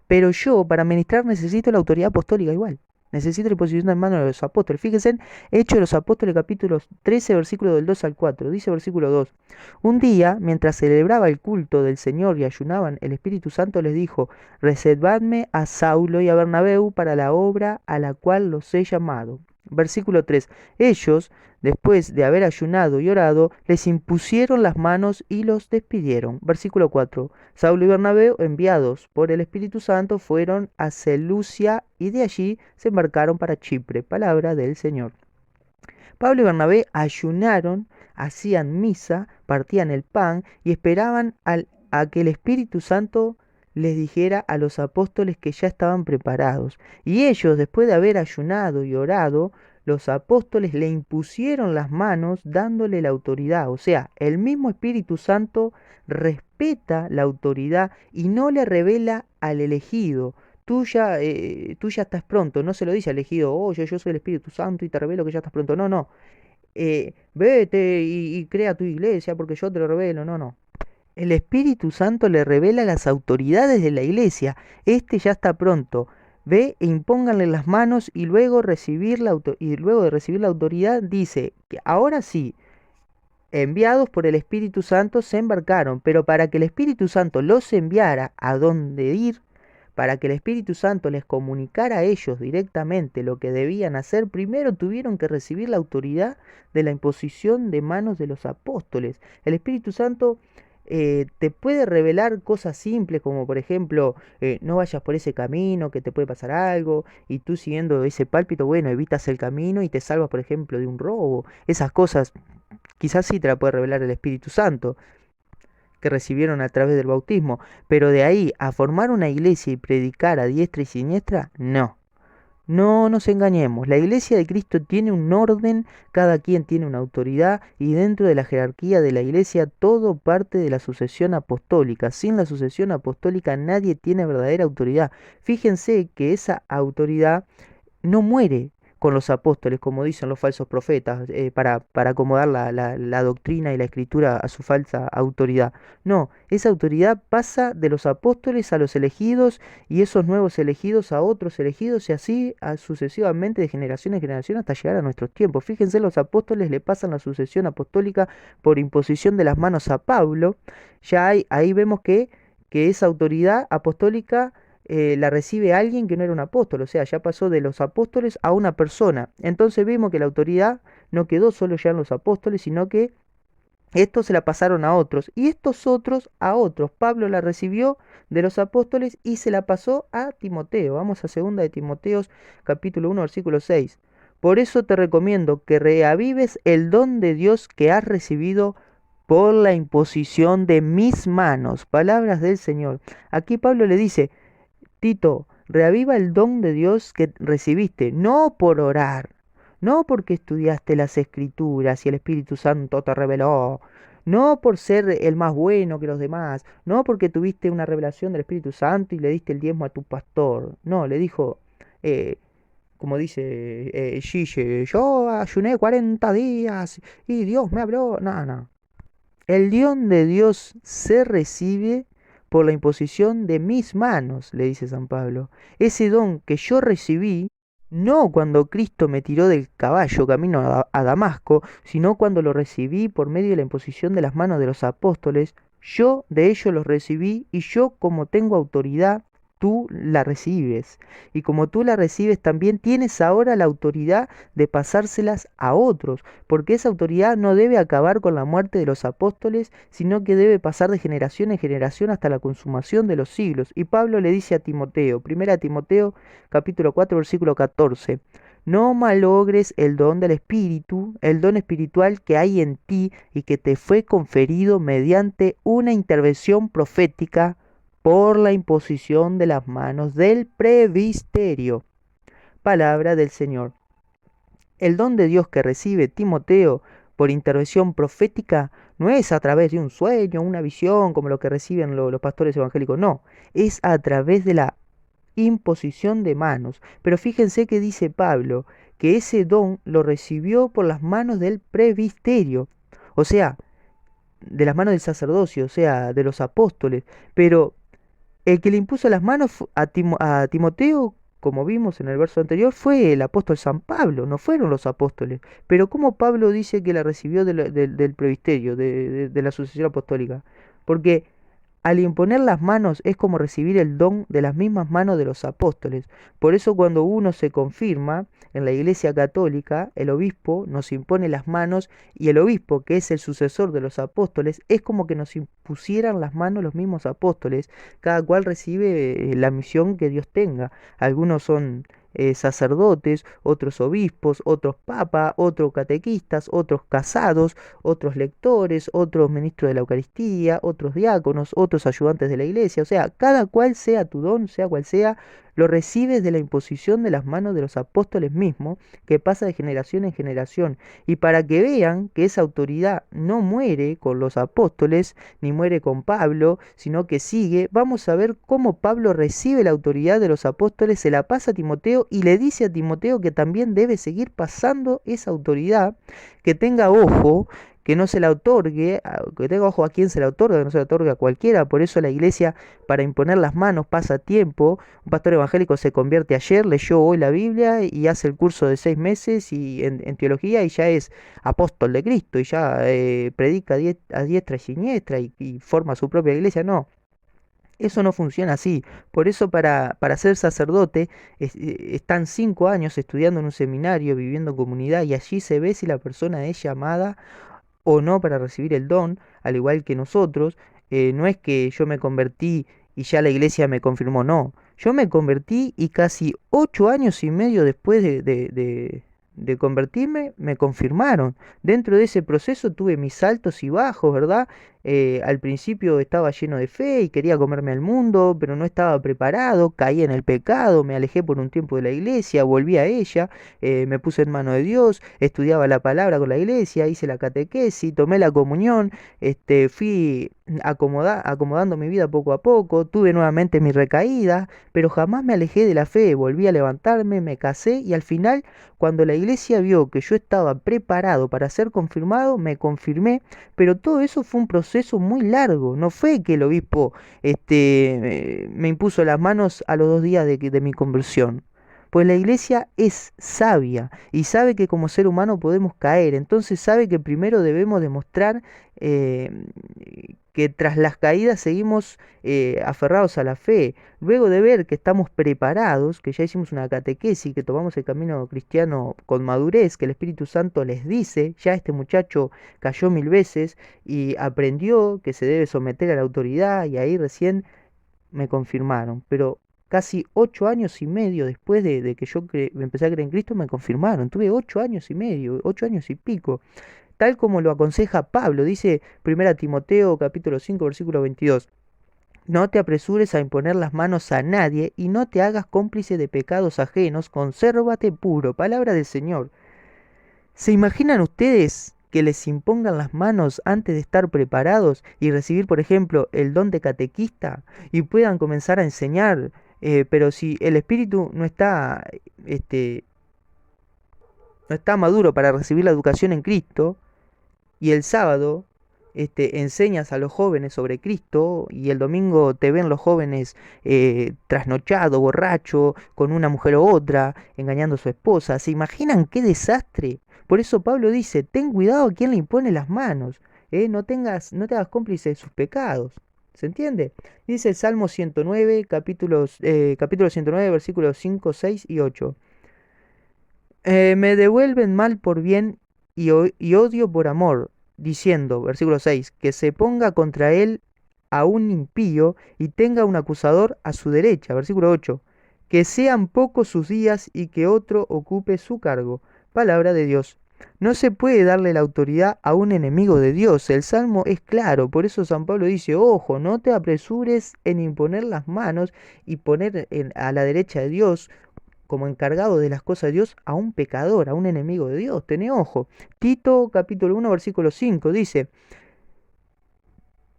pero yo, para ministrar, necesito la autoridad apostólica igual. Necesito la imposición de manos de los apóstoles. Fíjense en Hechos de los Apóstoles, capítulo 13, versículo del 2 al 4. Dice versículo 2. Un día, mientras celebraba el culto del Señor y ayunaban, el Espíritu Santo les dijo, reservadme a Saulo y a Bernabéu para la obra a la cual los he llamado. Versículo 3. Ellos, después de haber ayunado y orado, les impusieron las manos y los despidieron. Versículo 4. Saulo y Bernabé, enviados por el Espíritu Santo, fueron a Seleucia y de allí se embarcaron para Chipre. Palabra del Señor. Pablo y Bernabé ayunaron, hacían misa, partían el pan y esperaban a que el Espíritu Santo les dijera a los apóstoles que ya estaban preparados. Y ellos, después de haber ayunado y orado, los apóstoles le impusieron las manos dándole la autoridad. O sea, el mismo Espíritu Santo respeta la autoridad y no le revela al elegido. Tú ya estás pronto, no se lo dice al elegido, oye, yo soy el Espíritu Santo y te revelo que ya estás pronto. No, no. Vete y crea tu iglesia porque yo te lo revelo. No, no. El Espíritu Santo le revela a las autoridades de la iglesia. Este ya está pronto. Ve e impónganle las manos y luego, y luego de recibir la autoridad dice que ahora sí, enviados por el Espíritu Santo se embarcaron, pero para que el Espíritu Santo los enviara a dónde ir, para que el Espíritu Santo les comunicara a ellos directamente lo que debían hacer, primero tuvieron que recibir la autoridad de la imposición de manos de los apóstoles. El Espíritu Santo te puede revelar cosas simples como por ejemplo, no vayas por ese camino, que te puede pasar algo, y tú siguiendo ese pálpito, bueno, evitas el camino y te salvas, por ejemplo, de un robo. Esas cosas quizás sí te la puede revelar el Espíritu Santo que recibieron a través del bautismo, pero de ahí a formar una iglesia y predicar a diestra y siniestra, no. No nos engañemos, la iglesia de Cristo tiene un orden, cada quien tiene una autoridad y dentro de la jerarquía de la iglesia todo parte de la sucesión apostólica. Sin la sucesión apostólica nadie tiene verdadera autoridad. Fíjense que esa autoridad no muere con los apóstoles, como dicen los falsos profetas, para acomodar la doctrina y la escritura a su falsa autoridad. No, esa autoridad pasa de los apóstoles a los elegidos y esos nuevos elegidos a otros elegidos y así sucesivamente de generación en generación hasta llegar a nuestros tiempos. Fíjense, los apóstoles le pasan la sucesión apostólica por imposición de las manos a Pablo. Ahí vemos que esa autoridad apostólica la recibe alguien que no era un apóstol, o sea, ya pasó de los apóstoles a una persona. Entonces vimos que la autoridad no quedó solo ya en los apóstoles, sino que estos se la pasaron a otros y estos otros a otros. Pablo la recibió de los apóstoles y se la pasó a Timoteo. Vamos a segunda de Timoteos, capítulo 1, versículo 6. Por eso te recomiendo que reavives el don de Dios que has recibido por la imposición de mis manos. Palabras del Señor. Aquí Pablo le dice, Tito, reaviva el don de Dios que recibiste, no por orar, no porque estudiaste las escrituras y el Espíritu Santo te reveló, no por ser el más bueno que los demás, no porque tuviste una revelación del Espíritu Santo y le diste el diezmo a tu pastor. No, le dijo, eh, como dice Gille, yo ayuné 40 días y Dios me habló. No, no. El don de Dios se recibe por la imposición de mis manos, le dice San Pablo. Ese don que yo recibí, no cuando Cristo me tiró del caballo camino a Damasco, sino cuando lo recibí por medio de la imposición de las manos de los apóstoles, yo de ellos los recibí y yo como tengo autoridad, tú la recibes. Y como tú la recibes, también tienes ahora la autoridad de pasárselas a otros, porque esa autoridad no debe acabar con la muerte de los apóstoles, sino que debe pasar de generación en generación hasta la consumación de los siglos. Y Pablo le dice a Timoteo, 1 Timoteo capítulo 4 versículo 14, no malogres el don del Espíritu, el don espiritual que hay en ti y que te fue conferido mediante una intervención profética por la imposición de las manos del presbiterio. Palabra del Señor. El don de Dios que recibe Timoteo por intervención profética no es a través de un sueño, una visión, como lo que reciben los pastores evangélicos, no, es a través de la imposición de manos. Pero fíjense que dice Pablo que ese don lo recibió por las manos del presbiterio, o sea, de las manos del sacerdocio, o sea, de los apóstoles. Pero el que le impuso las manos a Timoteo, como vimos en el verso anterior, fue el apóstol San Pablo, no fueron los apóstoles. Pero ¿cómo Pablo dice que la recibió del presbiterio, de la sucesión apostólica? Porque al imponer las manos es como recibir el don de las mismas manos de los apóstoles. Por eso cuando uno se confirma en la Iglesia Católica, el obispo nos impone las manos y el obispo, que es el sucesor de los apóstoles, es como que nos impusieran las manos los mismos apóstoles. Cada cual recibe la misión que Dios tenga. Algunos son sacerdotes, otros obispos, otros papas, otros catequistas, otros casados, otros lectores, otros ministros de la Eucaristía, otros diáconos, otros ayudantes de la iglesia. O sea, cada cual sea tu don, sea cual sea, lo recibes de la imposición de las manos de los apóstoles mismos, que pasa de generación en generación. Y para que vean que esa autoridad no muere con los apóstoles, ni muere con Pablo, sino que sigue, vamos a ver cómo Pablo recibe la autoridad de los apóstoles, se la pasa a Timoteo y le dice a Timoteo que también debe seguir pasando esa autoridad, que tenga ojo, que no se la otorgue, que tenga ojo a quién se la otorga, que no se la otorga a cualquiera. Por eso la iglesia, para imponer las manos, pasa tiempo. Un pastor evangélico se convierte ayer, leyó hoy la Biblia y hace el curso de 6 meses y en teología y ya es apóstol de Cristo y ya predica a diestra y siniestra y forma su propia iglesia. No. Eso no funciona así. Por eso para ser sacerdote están 5 años estudiando en un seminario, viviendo en comunidad y allí se ve si la persona es llamada o no para recibir el don, al igual que nosotros. no es que yo me convertí y ya la iglesia me confirmó, no. Yo me convertí y casi 8 años y medio después de convertirme, me confirmaron. Dentro de ese proceso tuve mis altos y bajos, ¿verdad? Al principio estaba lleno de fe y quería comerme al mundo, pero no estaba preparado, caí en el pecado, me alejé por un tiempo de la iglesia, volví a ella, me puse en mano de Dios, estudiaba la palabra con la iglesia, hice la catequesis, tomé la comunión, fui acomodando mi vida poco a poco, tuve nuevamente mi recaída, pero jamás me alejé de la fe, volví a levantarme, me casé y al final, cuando la iglesia vio que yo estaba preparado para ser confirmado, me confirmé, pero todo eso fue un proceso muy largo, no fue que el obispo me impuso las manos a los 2 días de mi conversión. Pues la iglesia es sabia y sabe que como ser humano podemos caer, entonces sabe que primero debemos demostrar eh, que tras las caídas seguimos aferrados a la fe. Luego de ver que estamos preparados, que ya hicimos una catequesis, que tomamos el camino cristiano con madurez, que el Espíritu Santo les dice, ya este muchacho cayó 1000 veces y aprendió que se debe someter a la autoridad y ahí recién me confirmaron. Pero casi 8 años y medio después de que yo me empecé a creer en Cristo, me confirmaron. Tuve 8 años y medio, 8 años y pico. Tal como lo aconseja Pablo, dice 1 Timoteo capítulo 5 versículo 22. No te apresures a imponer las manos a nadie y no te hagas cómplice de pecados ajenos, consérvate puro. Palabra del Señor. ¿Se imaginan ustedes que les impongan las manos antes de estar preparados y recibir, por ejemplo, el don de catequista y puedan comenzar a enseñar? Pero si el espíritu este, no está maduro para recibir la educación en Cristo, y el sábado enseñas a los jóvenes sobre Cristo y el domingo te ven los jóvenes trasnochado, borracho, con una mujer u otra, engañando a su esposa. ¿Se imaginan qué desastre? Por eso Pablo dice, ten cuidado a quien le impone las manos, no te hagas cómplice de sus pecados. ¿Se entiende? Dice el Salmo 109, capítulo 109, versículos 5, 6 y 8. Me devuelven mal por bien y odio por amor, diciendo, versículo 6, que se ponga contra él a un impío y tenga un acusador a su derecha, versículo 8, que sean pocos sus días y que otro ocupe su cargo. Palabra de Dios. No se puede darle la autoridad a un enemigo de Dios. El salmo es claro, por eso San Pablo dice, ojo, no te apresures en imponer las manos y poner a la derecha de Dios como encargado de las cosas de Dios a un pecador, a un enemigo de Dios. Tené ojo. Tito capítulo 1 versículo 5 dice,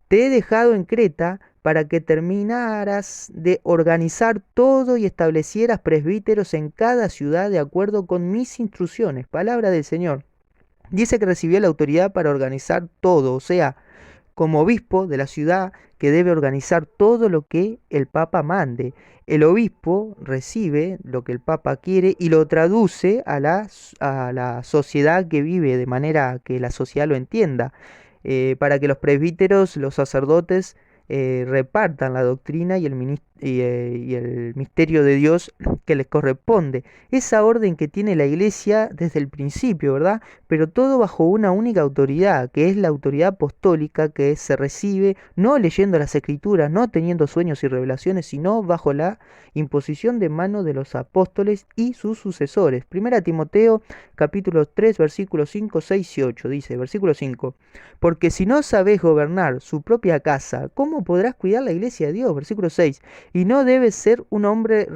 te he dejado en Creta para que terminaras de organizar todo y establecieras presbíteros en cada ciudad de acuerdo con mis instrucciones. Palabra del Señor. Dice que recibió la autoridad para organizar todo, o sea, como obispo de la ciudad que debe organizar todo lo que el Papa mande. El obispo recibe lo que el Papa quiere y lo traduce a la sociedad que vive de manera que la sociedad lo entienda, para que los presbíteros, los sacerdotes, repartan la doctrina y el misterio de Dios que les corresponde. Esa orden que tiene la iglesia desde el principio, ¿verdad? Pero todo bajo una única autoridad, que es la autoridad apostólica que se recibe no leyendo las escrituras, no teniendo sueños y revelaciones, sino bajo la imposición de mano de los apóstoles y sus sucesores. Primera Timoteo capítulo 3 versículos 5, 6 y 8 dice, versículo 5, porque si no sabés gobernar su propia casa, ¿cómo podrás cuidar la iglesia de Dios? Versículo 6, y no debes ser un hombre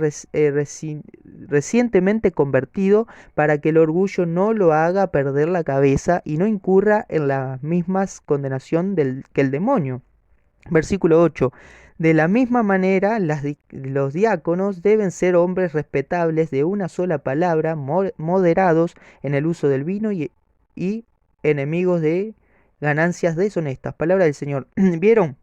recientemente convertido para que el orgullo no lo haga perder la cabeza y no incurra en la misma condenación que el demonio. Versículo 8. De la misma manera, los diáconos deben ser hombres respetables de una sola palabra, moderados en el uso del vino y enemigos de ganancias deshonestas. Palabra del Señor. ¿Vieron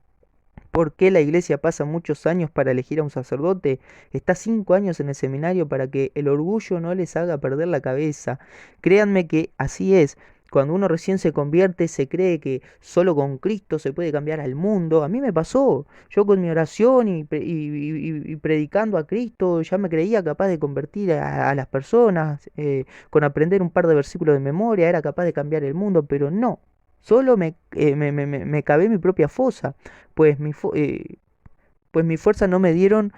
por qué la iglesia pasa muchos años para elegir a un sacerdote? Está 5 años en el seminario para que el orgullo no les haga perder la cabeza. Créanme que así es. Cuando uno recién se convierte, se cree que solo con Cristo se puede cambiar al mundo. A mí me pasó. Yo con mi oración y predicando a Cristo ya me creía capaz de convertir a las personas. Con aprender un par de versículos de memoria era capaz de cambiar el mundo, pero no. Solo me cavé mi propia fosa, pues pues mis fuerzas no me dieron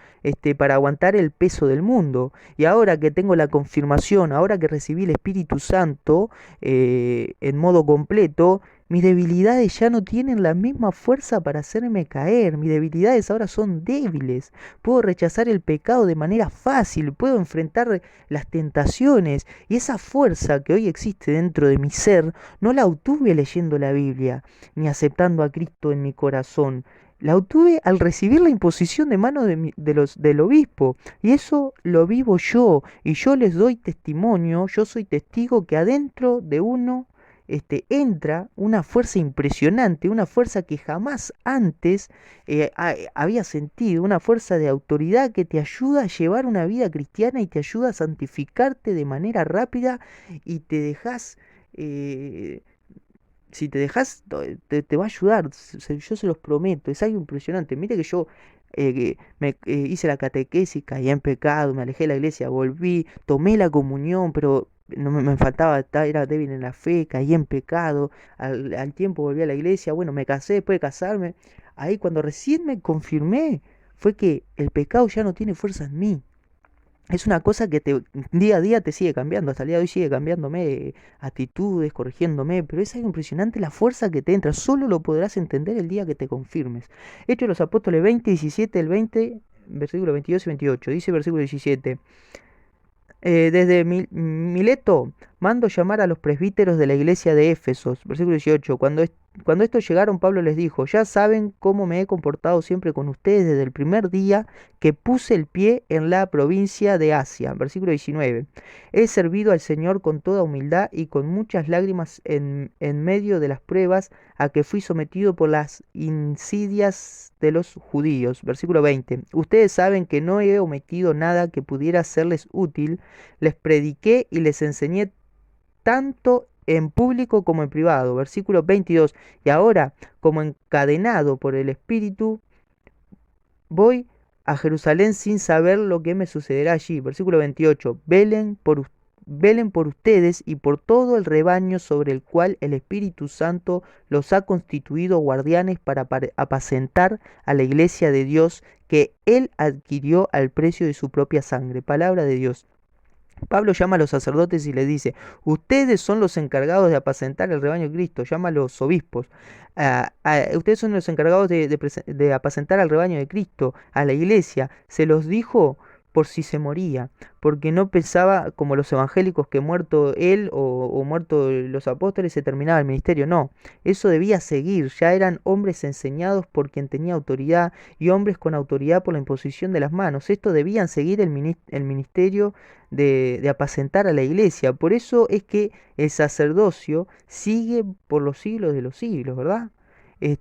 para aguantar el peso del mundo. Y ahora que tengo la confirmación, ahora que recibí el Espíritu Santo en modo completo, mis debilidades ya no tienen la misma fuerza para hacerme caer. Mis debilidades ahora son débiles. Puedo rechazar el pecado de manera fácil, puedo enfrentar las tentaciones. Y esa fuerza que hoy existe dentro de mi ser, no la obtuve leyendo la Biblia, ni aceptando a Cristo en mi corazón. La obtuve al recibir la imposición de mano del obispo. Y eso lo vivo yo. Y yo les doy testimonio, yo soy testigo que adentro de uno entra una fuerza impresionante, una fuerza que jamás antes había sentido, una fuerza de autoridad que te ayuda a llevar una vida cristiana y te ayuda a santificarte de manera rápida y te dejas si te dejas, te va a ayudar, yo se los prometo, es algo impresionante. Mire que yo hice la catequesis, caí en pecado, me alejé de la iglesia, volví, tomé la comunión, pero no me faltaba, era débil en la fe, caí en pecado, al tiempo volví a la iglesia, bueno, me casé después de casarme. Ahí cuando recién me confirmé, fue que el pecado ya no tiene fuerza en mí. Es una cosa que día a día te sigue cambiando, hasta el día de hoy sigue cambiándome actitudes, corrigiéndome, pero es algo impresionante la fuerza que te entra, solo lo podrás entender el día que te confirmes. Hechos de los Apóstoles 20, 17, el 20, versículo 22 y 28, dice versículo 17. Desde Mileto mando llamar a los presbíteros de la iglesia de Éfesos. Versículo 18. Cuando estos llegaron, Pablo les dijo, ya saben cómo me he comportado siempre con ustedes desde el primer día que puse el pie en la provincia de Asia. Versículo 19. He servido al Señor con toda humildad y con muchas lágrimas en medio de las pruebas a que fui sometido por las insidias de los judíos. Versículo 20. Ustedes saben que no he omitido nada que pudiera serles útil, les prediqué y les enseñé tanto en público como en privado. Versículo 22. Y ahora, como encadenado por el Espíritu, voy a Jerusalén sin saber lo que me sucederá allí. Versículo 28. Velen por ustedes y por todo el rebaño sobre el cual el Espíritu Santo los ha constituido guardianes para apacentar a la iglesia de Dios que Él adquirió al precio de su propia sangre. Palabra de Dios. Pablo llama a los sacerdotes y les dice, ustedes son los encargados de apacentar el rebaño de Cristo, llama a los obispos. Ustedes son los encargados de apacentar al rebaño de Cristo, a la iglesia. Se los dijo por si se moría, porque no pensaba como los evangélicos que muerto él o muerto los apóstoles se terminaba el ministerio. No, eso debía seguir. Ya eran hombres enseñados por quien tenía autoridad y hombres con autoridad por la imposición de las manos. Esto debían seguir el ministerio de apacentar a la iglesia. Por eso es que el sacerdocio sigue por los siglos de los siglos, ¿verdad?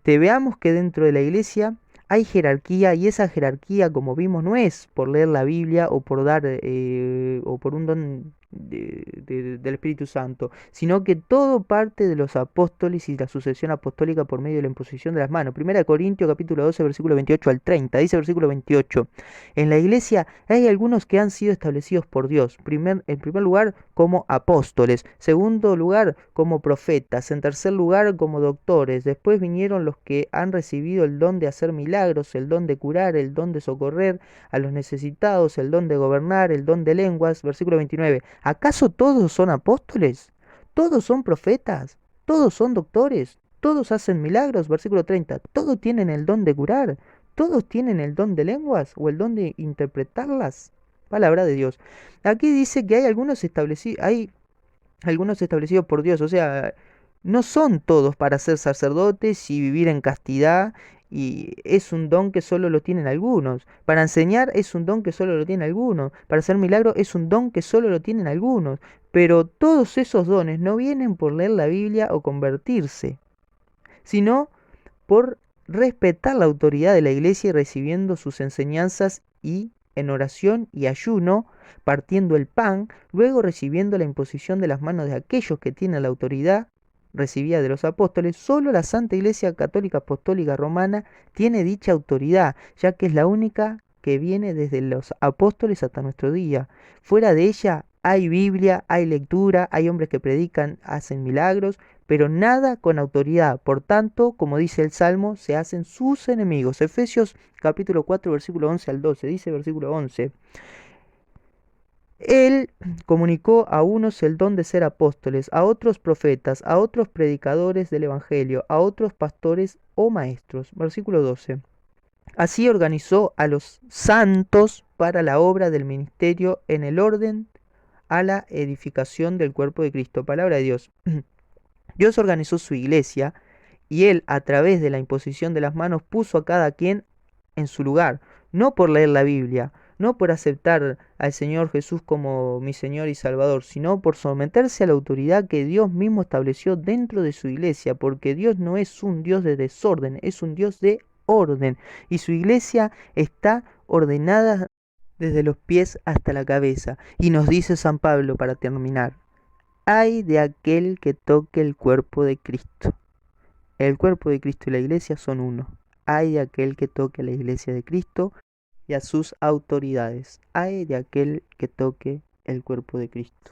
Veamos que dentro de la iglesia hay jerarquía y esa jerarquía, como vimos, no es por leer la Biblia o por dar o por un don del Espíritu Santo, sino que todo parte de los apóstoles y la sucesión apostólica por medio de la imposición de las manos. Primera de Corintios capítulo 12 versículo 28 al 30, dice versículo 28. En la iglesia hay algunos que han sido establecidos por Dios, en primer lugar como apóstoles, segundo lugar como profetas, en tercer lugar como doctores, después vinieron los que han recibido el don de hacer milagros, el don de curar, el don de socorrer a los necesitados, el don de gobernar, el don de lenguas. Versículo 29. ¿Acaso todos son apóstoles? ¿Todos son profetas? ¿Todos son doctores? ¿Todos hacen milagros? Versículo 30. ¿Todos tienen el don de curar? ¿Todos tienen el don de lenguas o el don de interpretarlas? Palabra de Dios. Aquí dice que hay algunos establecidos por Dios, o sea, no son todos para ser sacerdotes y vivir en castidad, y es un don que solo lo tienen algunos. Para enseñar es un don que solo lo tienen algunos. Para hacer milagros es un don que solo lo tienen algunos. Pero todos esos dones no vienen por leer la Biblia o convertirse, sino por respetar la autoridad de la iglesia y recibiendo sus enseñanzas y en oración y ayuno, partiendo el pan, luego recibiendo la imposición de las manos de aquellos que tienen la autoridad recibida de los apóstoles. Solo la Santa Iglesia Católica Apostólica Romana tiene dicha autoridad, ya que es la única que viene desde los apóstoles hasta nuestro día. Fuera de ella hay Biblia, hay lectura, hay hombres que predican, hacen milagros, pero nada con autoridad. Por tanto, como dice el Salmo, se hacen sus enemigos. Efesios capítulo 4, versículo 11 al 12, dice versículo 11. Él comunicó a unos el don de ser apóstoles, a otros profetas, a otros predicadores del Evangelio, a otros pastores o maestros. Versículo 12. Así organizó a los santos para la obra del ministerio en el orden a la edificación del cuerpo de Cristo. Palabra de Dios. Dios organizó su iglesia y Él, a través de la imposición de las manos, puso a cada quien en su lugar, no por leer la Biblia, no por aceptar al Señor Jesús como mi Señor y Salvador, sino por someterse a la autoridad que Dios mismo estableció dentro de su iglesia, porque Dios no es un Dios de desorden, es un Dios de orden, y su iglesia está ordenada desde los pies hasta la cabeza. Y nos dice San Pablo para terminar: ay de aquel que toque el cuerpo de Cristo. El cuerpo de Cristo y la iglesia son uno. Ay de aquel que toque a la iglesia de Cristo y a sus autoridades. Ay de aquel que toque el cuerpo de Cristo.